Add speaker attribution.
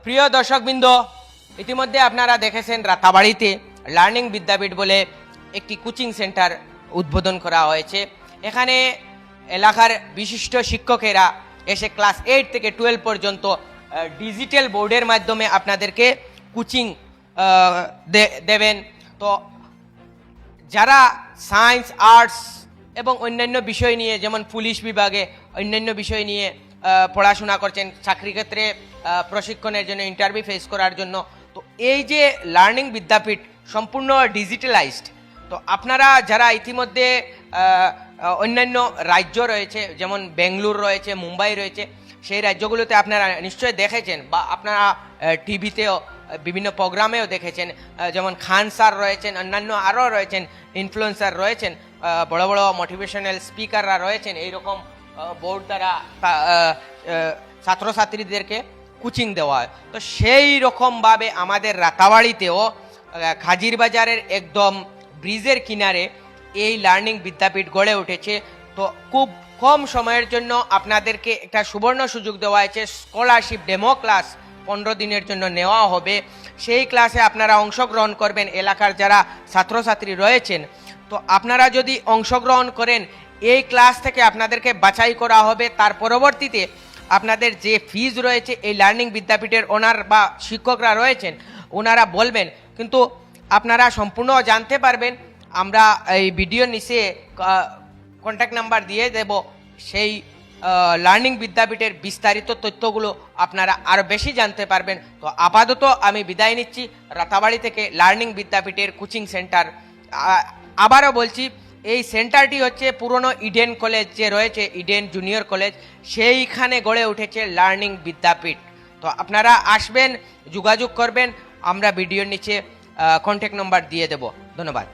Speaker 1: প্রিয় দর্শকবৃন্দ, ইতিমধ্যে আপনারা দেখেছেন রাতাবাড়িতে লার্নিং বিদ্যাপীঠ বলে একটি কোচিং সেন্টার উদ্বোধন করা হয়েছে। এখানে এলাকার বিশিষ্ট শিক্ষকেরা এসে ক্লাস 8 থেকে 12 পর্যন্ত ডিজিটাল বোর্ডের মাধ্যমে আপনাদেরকে কোচিং দেবেন। তো যারা সায়েন্স, আর্টস এবং অন্যান্য বিষয় নিয়ে, যেমন পুলিশ বিভাগে অন্যান্য বিষয় নিয়ে পড়াশোনা করছেন, চাকরি ক্ষেত্রে প্রশিক্ষণের জন্য, ইন্টারভিউ ফেস করার জন্য, তো এই যে লার্নিং বিদ্যাপীঠ সম্পূর্ণ ডিজিটালাইজড। তো আপনারা যারা ইতিমধ্যে অন্যান্য রাজ্য রয়েছে, যেমন বেঙ্গালুরু রয়েছে, মুম্বাই রয়েছে, সেই রাজ্যগুলোতে আপনারা নিশ্চয়ই দেখেছেন বা আপনারা টিভিতেও বিভিন্ন প্রোগ্রামেও দেখেছেন, যেমন খান স্যার রয়েছেন, অন্যান্য আরও রয়েছেন, ইনফ্লুয়েন্সার রয়েছেন, বড় বড় মোটিভেশনাল স্পিকাররা রয়েছেন। এইরকম বোর্ড দ্বারা ছাত্রছাত্রীদেরকে কোচিং দেওয়া হয়। তো সেই রকমভাবে আমাদের রাতাবাড়িতেও খাজির বাজারের একদম ব্রিজের কিনারে এই লার্নিং বিদ্যাপীঠ গড়ে উঠেছে। তো খুব কম সময়ের জন্য আপনাদেরকে একটা সুবর্ণ সুযোগ দেওয়া হয়েছে। স্কলারশিপ ডেমো ক্লাস 15 দিনের জন্য নেওয়া হবে। সেই ক্লাসে আপনারা অংশগ্রহণ করবেন, এলাকার যারা ছাত্রছাত্রী রয়েছেন। তো আপনারা যদি অংশগ্রহণ করেন, এই ক্লাস থেকে আপনাদেরকে বাছাই করা হবে। তার পরবর্তীতে আপনাদের যে ফিজ রয়েছে, এই লার্নিং বিদ্যাপীঠের ওনার বা শিক্ষকরা রয়েছেন, ওনারা বলবেন, কিন্তু আপনারা সম্পূর্ণ জানতে পারবেন। আমরা এই ভিডিও নিচে কন্ট্যাক্ট নাম্বার দিয়ে দেব। সেই লার্নিং বিদ্যাপীঠের বিস্তারিত তথ্যগুলো আপনারা আরও বেশি জানতে পারবেন। তো আপাতত আমি বিদায় নিচ্ছি রাতাবাড়ি থেকে লার্নিং বিদ্যাপীঠের কোচিং সেন্টার। আবারও বলছি, এই সেন্টারটি হচ্ছে পুরনো ইডেন কলেজ যে রয়েছে, ইডেন জুনিয়র কলেজ, সেইখানে গড়ে উঠেছে লার্নিং বিদ্যাপীঠ। তো আপনারা আসবেন, যোগাযোগ করবেন, আমরা ভিডিওর নিচে কন্ট্যাক্ট নাম্বার দিয়ে দেব। ধন্যবাদ।